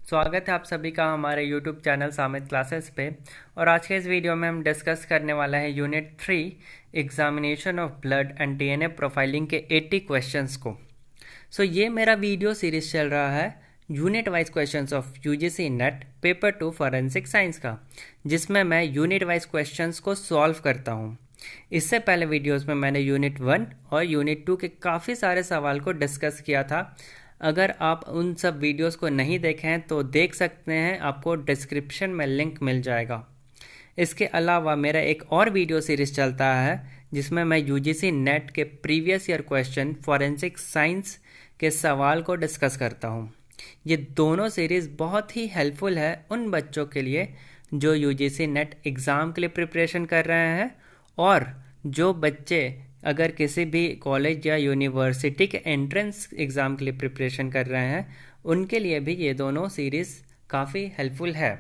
स्वागत है आप सभी का हमारे YouTube चैनल सामित क्लासेस पे। और आज के इस वीडियो में हम डिस्कस करने वाला है unit 3 examination of blood and DNA profiling के 80 क्वेश्चंस को। ये मेरा वीडियो सीरीज चल रहा है unit wise questions of UGC net paper 2 forensic science का, जिसमें मैं यूनिट वाइज क्वेश्चंस को सॉल्व करता हूँ। इससे पहले वीडियोस में मैंने यूनिट 1 और यूनिट 2 के काफ़ी सारे सवाल को डिस्कस किया था। अगर आप उन सब वीडियोस को नहीं देखे हैं तो देख सकते हैं, आपको डिस्क्रिप्शन में लिंक मिल जाएगा। इसके अलावा मेरा एक और वीडियो सीरीज चलता है जिसमें मैं यूजीसी नेट के previous year question forensic science के सवाल को डिस्कस करता हूँ। ये दोनों सीरीज़ बहुत ही हेल्पफुल है उन बच्चों के लिए जो यूजीसी नेट एग्ज़ाम के लिए प्रिपरेशन कर रहे हैं, और जो बच्चे अगर किसी भी कॉलेज या यूनिवर्सिटी के एंट्रेंस एग्ज़ाम के लिए प्रिपरेशन कर रहे हैं, उनके लिए भी ये दोनों सीरीज़ काफ़ी हेल्पफुल है।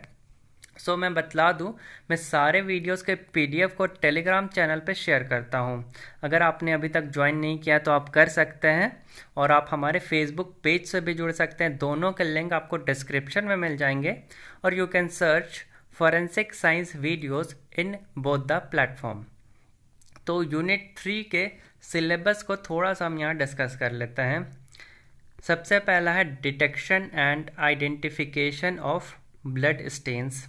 मैं बतला दूं, मैं सारे वीडियोस के पीडीएफ को टेलीग्राम चैनल पे शेयर करता हूं। अगर आपने अभी तक ज्वाइन नहीं किया तो आप कर सकते हैं, और आप हमारे फेसबुक पेज से भी जुड़ सकते हैं। दोनों के लिंक आपको डिस्क्रिप्शन में मिल जाएंगे, और you can search forensic science videos in both the platform. तो यूनिट 3 के सिलेबस को थोड़ा सा हम यहाँ डिस्कस कर लेते हैं। सबसे पहला है detection and identification of blood stains,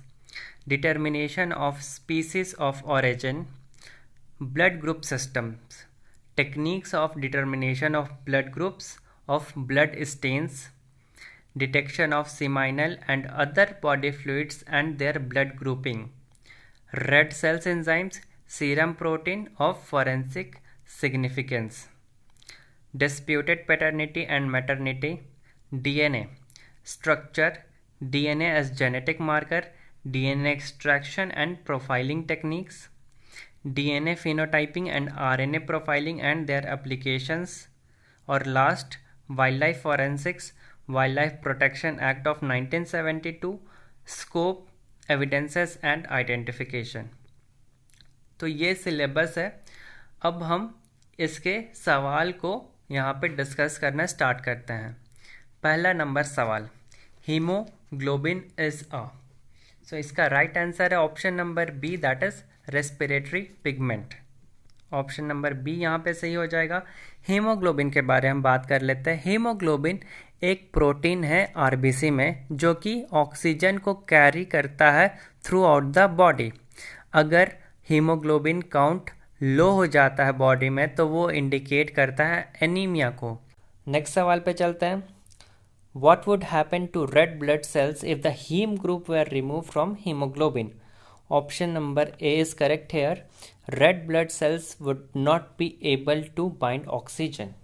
determination of species of origin, blood group systems, techniques of determination of blood groups of blood stains, detection of seminal and other body fluids and their blood grouping, red cells enzymes, serum protein of forensic significance, disputed paternity and maternity, DNA structure, DNA as genetic marker, DNA extraction and profiling techniques, DNA phenotyping and RNA profiling and their applications, or last, wildlife forensics, Wildlife Protection Act of 1972, scope, evidences and identification। तो ये syllabus है। अब हम इसके सवाल को यहाँ पे डिस्कस करना स्टार्ट करते हैं। पहला नंबर सवाल, हीमोग्लोबिन इज अ, इसका राइट आंसर है option number B, that is respiratory pigment. Option number B यहाँ पे सही हो जाएगा। हीमोग्लोबिन के बारे में बात कर लेते हैं। हीमोग्लोबिन एक प्रोटीन है आरबीसी में, जो कि ऑक्सीजन को कैरी करता है थ्रू आउट द बॉडी। अगर हीमोग्लोबिन काउंट लो हो जाता है बॉडी में तो वो इंडिकेट करता है एनीमिया को। नेक्स्ट सवाल पे चलते हैं। What would happen to red blood cells if the heme group were removed from hemoglobin? Option number A is correct here. Red blood cells would not be able to bind oxygen.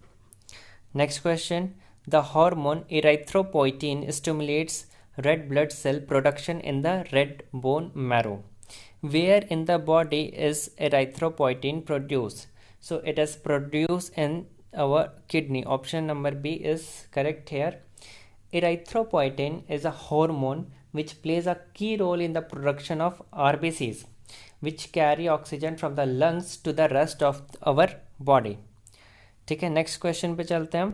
Next question. The hormone erythropoietin stimulates red blood cell production in the red bone marrow. Where in the body is erythropoietin produced? So it is produced in our kidney. Option number B is correct here. Erythropoietin is a hormone which plays a key role in the production of RBCs, which carry oxygen from the lungs to the rest of our body. ठीक है, next question पे चलते हैं हम।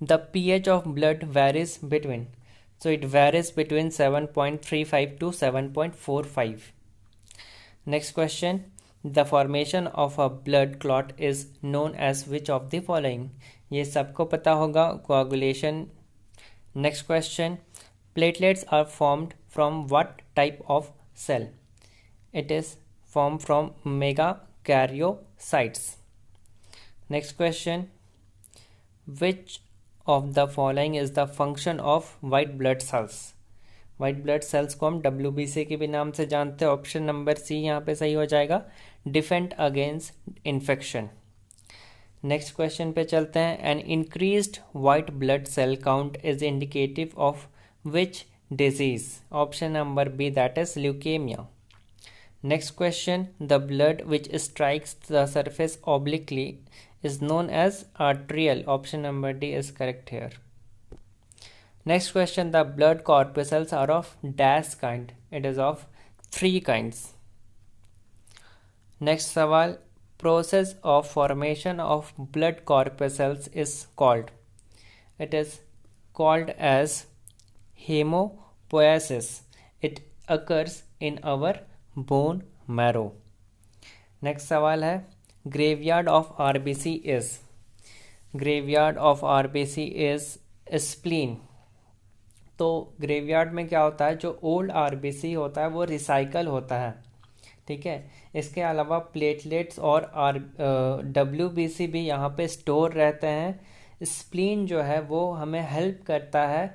The pH of blood varies between, so it varies between 7.35 to 7.45. Next question, the formation of a blood clot is known as which of the following? ये सबको पता होगा, coagulation। Next question, platelets are formed from what type of cell? It is formed from megakaryocytes. Next question, which of the following is the function of white blood cells? White blood cells को हम WBC के भी नाम से जानते हैं। Option number C यहाँ पे सही हो जाएगा, defend against infection. Next question पे चलते हैं। An increased white blood cell count is indicative of which disease? Option number B, that is leukaemia. Next question, the blood which strikes the surface obliquely is known as arterial. Option number D is correct here. Next question, the blood corpuscles are of dash kind? It is of 3 kinds। Next सवाल, process of formation of blood corpuscles is called? It is called as hemopoiesis, it occurs in our bone marrow. Next सवाल है, graveyard of RBC is, graveyard of RBC is spleen. तो graveyard में क्या होता है, जो old RBC होता है वो रिसाइकल होता है, ठीक है। इसके अलावा प्लेटलेट्स और डब्ल्यूबीसी भी यहाँ पे स्टोर रहते हैं। स्प्लीन जो है वो हमें हेल्प करता है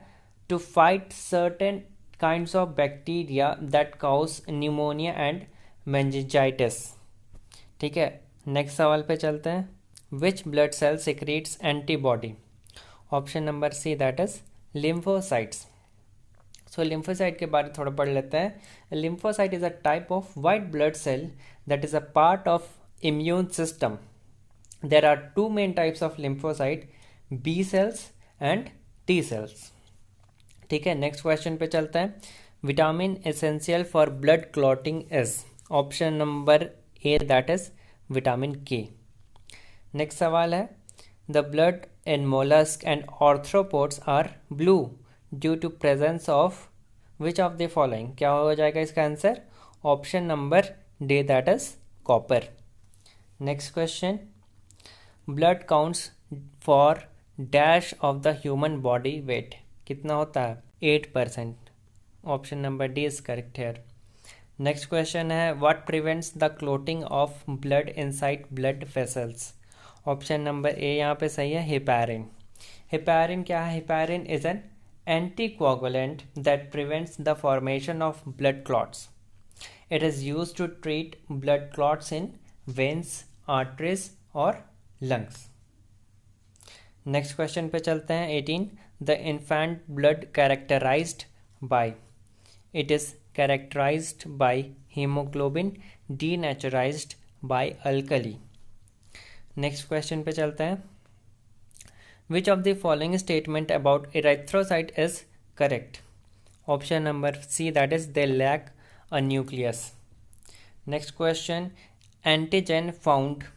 to fight certain kinds of bacteria that cause pneumonia and meningitis, ठीक है। नेक्स्ट सवाल पे चलते हैं, which blood cell secretes antibody. Option number C, that is lymphocytes. So lymphocyte के बारे में थोड़ा पढ़ लेते हैं। Lymphocyte is a type of white blood cell that is a part of immune system. There are two main types of lymphocyte, B cells and T cells, ठीक है। Next question पे चलते हैं, vitamin essential for blood clotting is. Option number A, that is vitamin K. Next सवाल है, the blood in molluscs and arthropods are blue due to presence of which of the following. क्या हो जाएगा इसका answer? Option number D, that is copper. Next question, blood counts for dash of the human body weight कितना होता है? 8%। Option number D is correct here. Next question है, what prevents the clotting of blood inside blood vessels. Option number ए यहाँ पे सही है, heparin. Heparin क्या है? Heparin is an anticoagulant that prevents the formation of blood clots. It is used to treat blood clots in veins, arteries और lungs. Next question पे चलते हैं, 18. The infant blood characterized by. It is characterized by hemoglobin denaturized by alkali. Next question पे चलते हैं, which of the following statement about erythrocyte is correct? Option number C, that is they lack a nucleus. Next question, antigen found.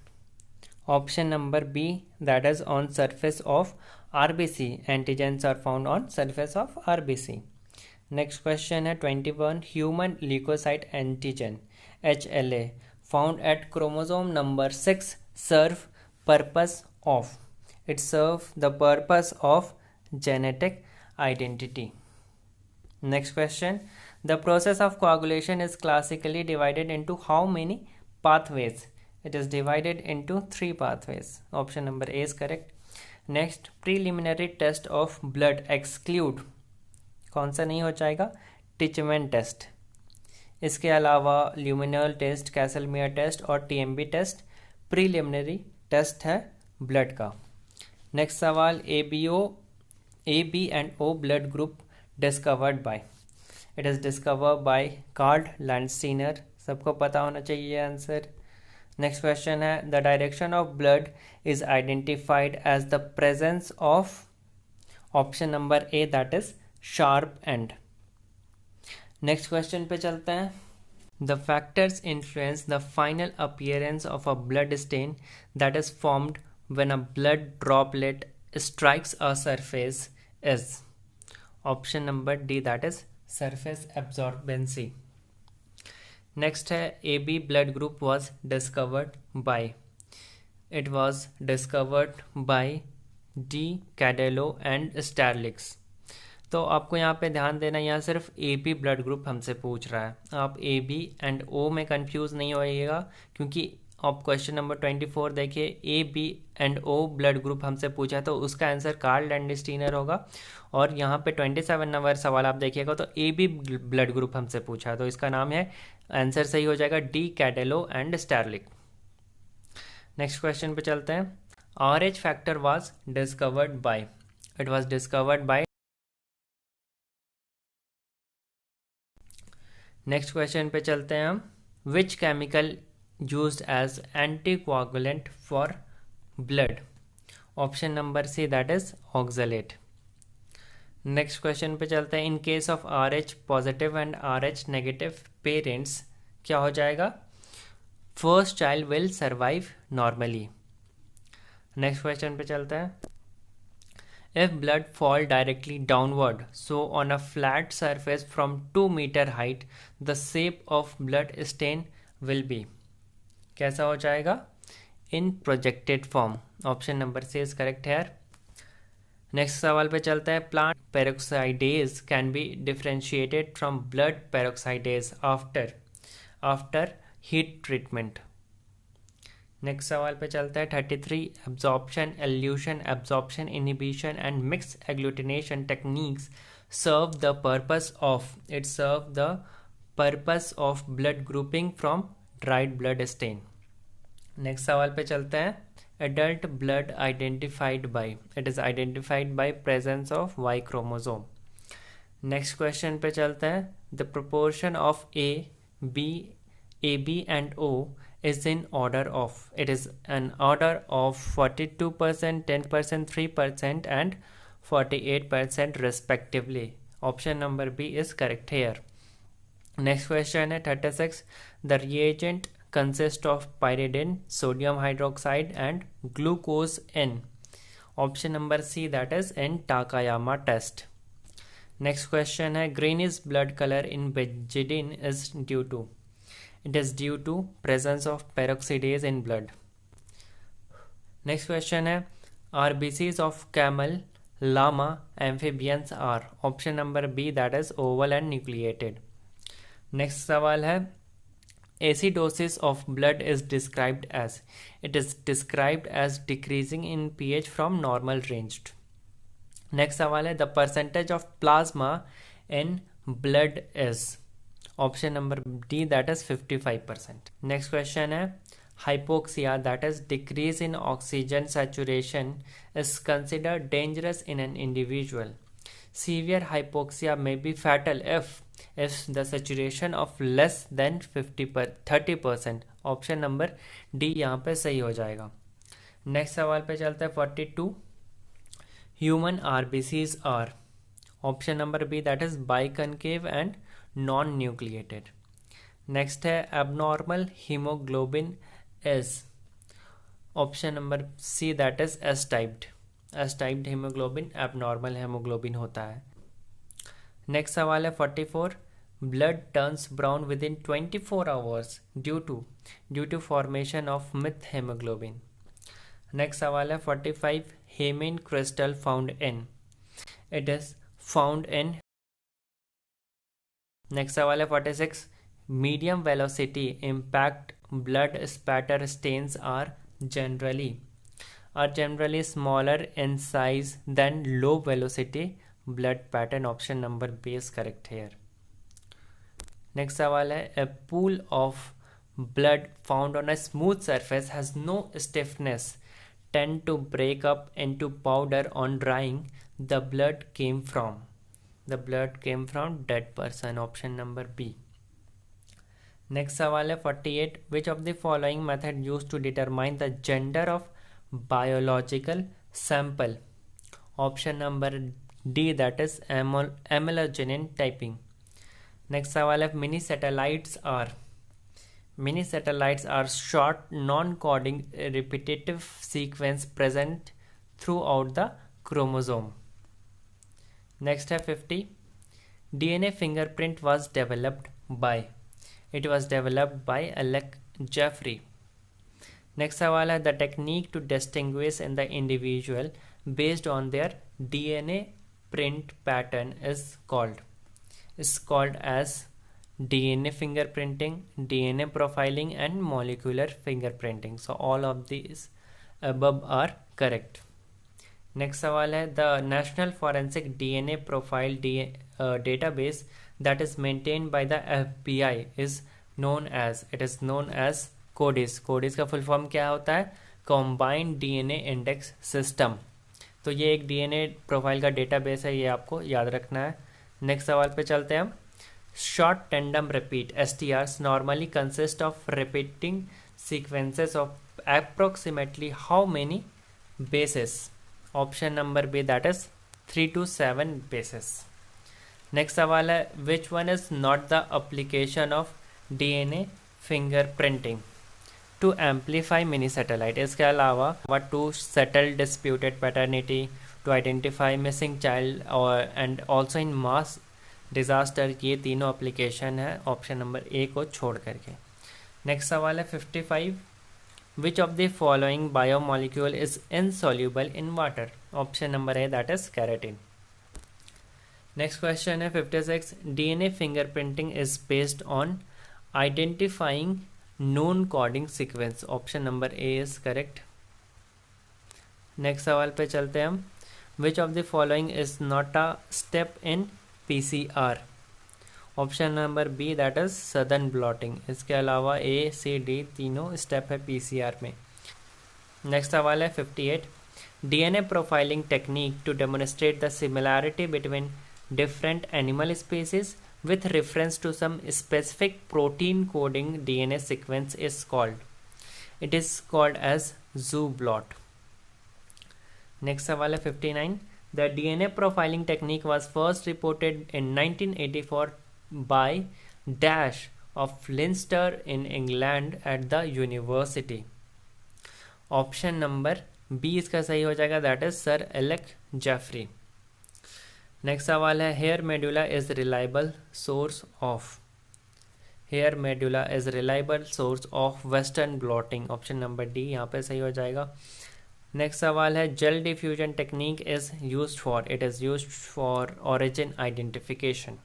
Option number B, that is on surface of RBC. Antigens are found on surface of RBC. Next question है 21, human leukocyte antigen HLA found at chromosome number 6 serve purpose of. It serves the purpose of genetic identity. Next question, the process of coagulation is classically divided into how many pathways? It is divided into 3 pathways. Option number A is correct. Next, preliminary test of blood exclude. कौन सा नहीं हो जाएगा? Teichmann test. इसके अलावा luminol test, Kastle Meyer test और TMB test preliminary test है blood का। नेक्स्ट सवाल, A B and O blood group discovered by. It is discovered by Karl Landsteiner. सबको पता होना चाहिए आंसर। नेक्स्ट क्वेश्चन है, the direction of blood is identified as the presence of. Option number A, that is sharp end. Next question पे चलते हैं, the factors influence the final appearance of a blood stain that is formed when a blood droplet strikes a surface is. Option number D, that is surface absorbency. Next है, AB blood group was discovered by. It was discovered by D. Cadello and Starlix. तो आपको यहाँ पे ध्यान देना, यहाँ सिर्फ A B blood group हमसे पूछ रहा है। आप ए बी एंड ओ में कंफ्यूज नहीं होइएगा, क्योंकि आप क्वेश्चन नंबर 24 देखिए, A B and O blood group हमसे पूछा है तो उसका आंसर कार्ल लैंडस्टीनर होगा। और यहाँ पे 27 नंबर सवाल आप देखिएगा तो ए बी ब्लड ग्रुप हमसे पूछा है तो इसका नाम है, आंसर सही हो जाएगा डी, कैडेलो एंड स्टारलिक। नेक्स्ट क्वेश्चन पे चलते हैं, RH factor was discovered by. It was discovered by. Next question पे चलते हैं हम, which chemical used as anticoagulant for blood. Option number C, that is oxalate. Next question पे चलते हैं, in case of RH positive and RH negative parents क्या हो जाएगा? First child will survive normally. Next question पे चलते हैं, If blood fall directly downward, so on a flat surface from 2 meter height, the shape of blood stain will be, कैसा हो जाएगा? In projected form. Option number C is correct here. Next सवाल पे चलता है. Plant peroxidase can be differentiated from blood peroxidase after heat treatment. Next सवाल पे चलता है 33. Absorption, elution, absorption, inhibition and mix agglutination techniques serve the purpose of blood grouping from dried blood stain. Next सवाल पे चलते हैं. Adult blood identified by presence of Y chromosome. Next question पे चलते हैं. The proportion of AB and O is in order of. It is an order of 42%, 10%, 3% and 48% respectively. Option number B is correct here. Next question है 36. The reagent consist of pyridine, sodium hydroxide and glucose N. Option number C, that is in Takayama test. Next question है greenish blood color in vegetarian is due to. It is due to presence of peroxidase in blood. Next question है RBCs of camel, llama, amphibians are. Option number B, that is oval and nucleated. Next सवाल है acidosis of blood is described as. It is described as decreasing in pH from normal range. Next सवाल है the percentage of plasma in blood is. Option number D, that is 55%. Next question है hypoxia, that is decrease in oxygen saturation, is considered dangerous in an individual. Severe hypoxia may be fatal if the saturation of less than 30%. Option number D यहाँ पे सही हो जाएगा. Next सवाल पे चलता है 42. Human RBCs are. Option number B, that is biconcave and non nucleated. Next है abnormal hemoglobin is. Option number C, that is S typed hemoglobin abnormal hemoglobin होता है. नेक्स्ट सवाल है 44. Blood turns brown within 24 hours due to formation of meth hemoglobin. Next सवाल है 45. Hemin crystal found in. It is found in. Next सवाल है 46. Medium velocity impact blood spatter stains are generally smaller in size than low velocity blood pattern. Option number B is correct here. Next सवाल है a pool of blood found on a smooth surface has no stiffness, tend to break up into powder on drying. The blood came from dead person. Option number B. Next सवाल है 48. Which of the following method used to determine the gender of biological sample? Option number D, that is amylogenin typing. Next सवाल है mini satellites are short non-coding repetitive sequence present throughout the chromosome. Next है 50. DNA fingerprint was developed by. It was developed by Alec Jeffrey. Next सवाल है the technique to distinguish in the individual based on their DNA print pattern is called as DNA fingerprinting, DNA profiling and molecular fingerprinting. So all of these above are correct. Next सवाल है the National Forensic DNA Profile database that is maintained by the FBI is known as. It is known as CODIS. CODIS का full form क्या होता है? Combined DNA Index System. तो ये एक DNA profile का डेटाबेस है, ये आपको याद रखना है. नेक्स्ट सवाल पे चलते हैं हम. Short tandem repeat STRs normally consist of repeating sequences of approximately how many bases? Option number B, that is 3 to 7 bases. Next सवाल है which one is not the application of DNA fingerprinting to amplify mini satellite. इसके अलावा to settle disputed paternity, to identify missing child और and also in mass disaster. ये तीनों application है option number ए को छोड़ करके। नेक्स्ट सवाल है 55, which of the following biomolecule is insoluble in water? Option number A that is keratin. Next question है 56, DNA fingerprinting is based on identifying non coding sequence. Option number A is correct. Next सवाल पे चलते हैं हम, which of the following is not a step in PCR? Option number B that is Southern blotting. इसके अलावा A C D तीनों step है PCR में। नेक्स्ट सवाल है 58, DNA profiling technique to demonstrate the similarity between different animal species with reference to some specific protein coding DNA sequence is called. It is called as zooblot. Next सवाल है 59, the DNA profiling technique was first reported in 1984 by Dash of Leinster in England at the university. Option number B इसका सही हो जाएगा, that is sir Alec Jeffrey. Next सवाल है, hair medulla is reliable source of? Hair medulla is reliable source of western blotting. Option number D यहाँ पे सही हो जाएगा। नेक्स्ट सवाल है, gel diffusion technique is used for? It is used for origin identification.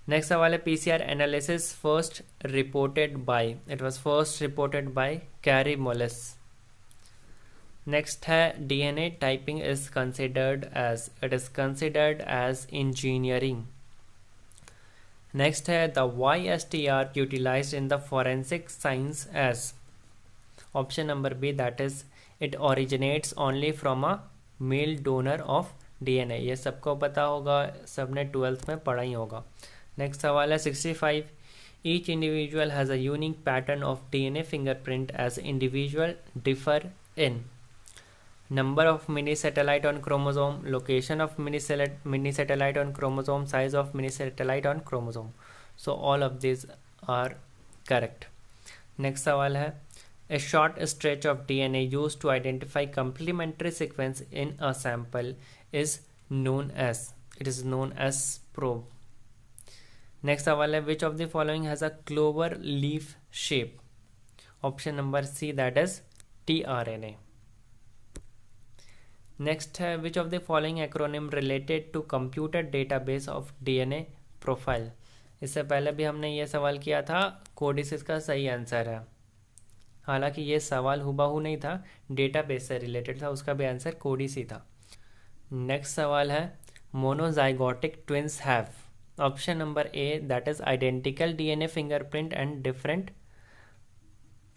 Next सवाल है, PCR analysis first reported by? It was first reported by carry mollies. Next है, DNA typing is considered as? It is considered as engineering. Next है, the YSTR utilized in the forensic science as? Option number B that is it originates only from a male donor of DNA. ये सबको पता होगा, सबने 12th में पढ़ा ही होगा। Next सवाल है 65, each individual has a unique pattern of DNA fingerprint as individual differ in number of mini satellite on chromosome, location of mini satellite on chromosome, size of mini satellite on chromosome. So all of these are correct. Next सवाल है, a short stretch of DNA used to identify complementary sequence in a sample is known as? It is known as probe. Next सवाल है, which of the following has a clover leaf shape? Option number C that is tRNA. Next है, which of the following acronym related to computer database of DNA profile? इससे पहले भी हमने ये सवाल किया था, कोडिस इसका सही आंसर है। हालांकि ये सवाल हुबहू नहीं था, डेटाबेस से रिलेटेड था, उसका भी आंसर कोडिस ही था। नेक्स्ट सवाल है, monozygotic twins have? Option number A that is identical DNA fingerprint and different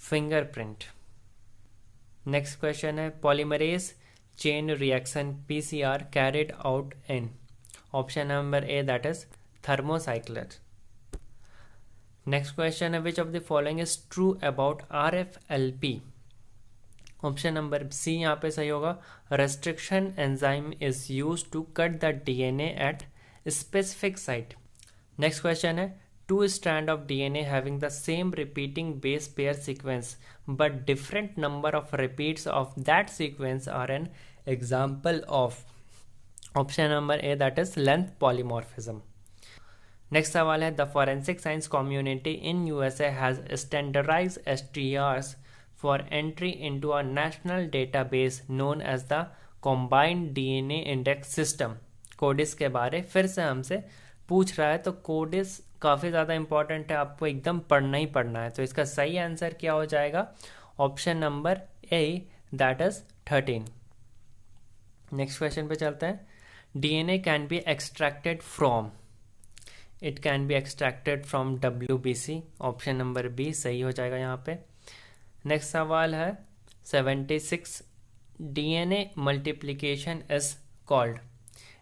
fingerprint. Next question है, polymerase chain reaction PCR carried out in? Option number A that is thermocycler. Next question, which of the following is true about RFLP? Option number C यहाँ पे सही होगा, restriction enzyme is used to cut the DNA at specific site. Next question है, two strand of DNA having the same repeating base pair sequence but different number of repeats of that sequence are an example of? Option number A that is length polymorphism. Next सवाल है, the forensic science community in USA has standardized STRs for entry into a national database known as the Combined DNA Index System. कोडिस के बारे फिर से हमसे पूछ रहा है, तो कोडिस काफ़ी ज़्यादा इंपॉर्टेंट है, आपको एकदम पढ़ना ही पढ़ना है। तो इसका सही आंसर क्या हो जाएगा? Option number A that is 13। Next question पे चलते हैं, DNA can be extracted from? It can be extracted from WBC। Option number B सही हो जाएगा यहाँ पे। नेक्स्ट सवाल है 76, DNA multiplication is called?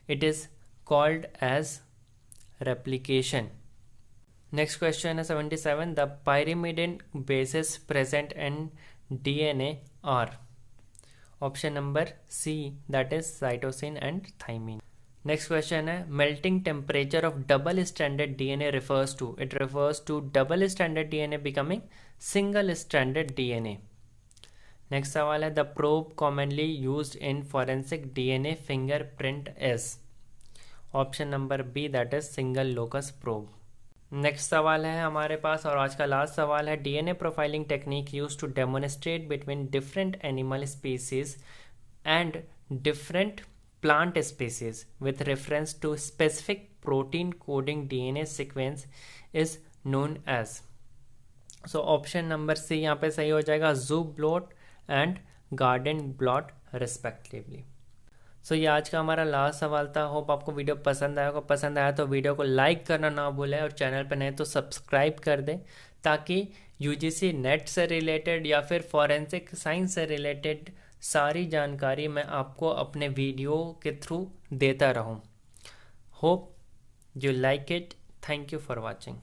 It is called as replication. Next question is 77, the pyrimidine bases present in DNA are? Option number C that is cytosine and thymine. Next question है, melting temperature of double stranded DNA refers to? It refers to double stranded DNA becoming single stranded DNA. Next सवाल है the probe commonly used in forensic DNA fingerprint is. Option number B that is single locus probe. Next सवाल है हमारे पास और आज का last सवाल है DNA profiling technique used to demonstrate between different animal species and different plant species with reference to specific protein coding DNA sequence is known as। so option number C यहाँ पे सही हो जाएगा, zoo blot and garden blot respectively. So ये आज का हमारा last सवाल था। होप आपको वीडियो पसंद आया होगा। पसंद आया तो वीडियो को लाइक करना ना भूलें और चैनल पर नए तो सब्सक्राइब कर दें ताकि यूजीसी नेट से रिलेटेड या फिर फॉरेंसिक साइंस से रिलेटेड सारी जानकारी मैं आपको अपने वीडियो के थ्रू देता रहूं। Hope you like it. Thank you for watching.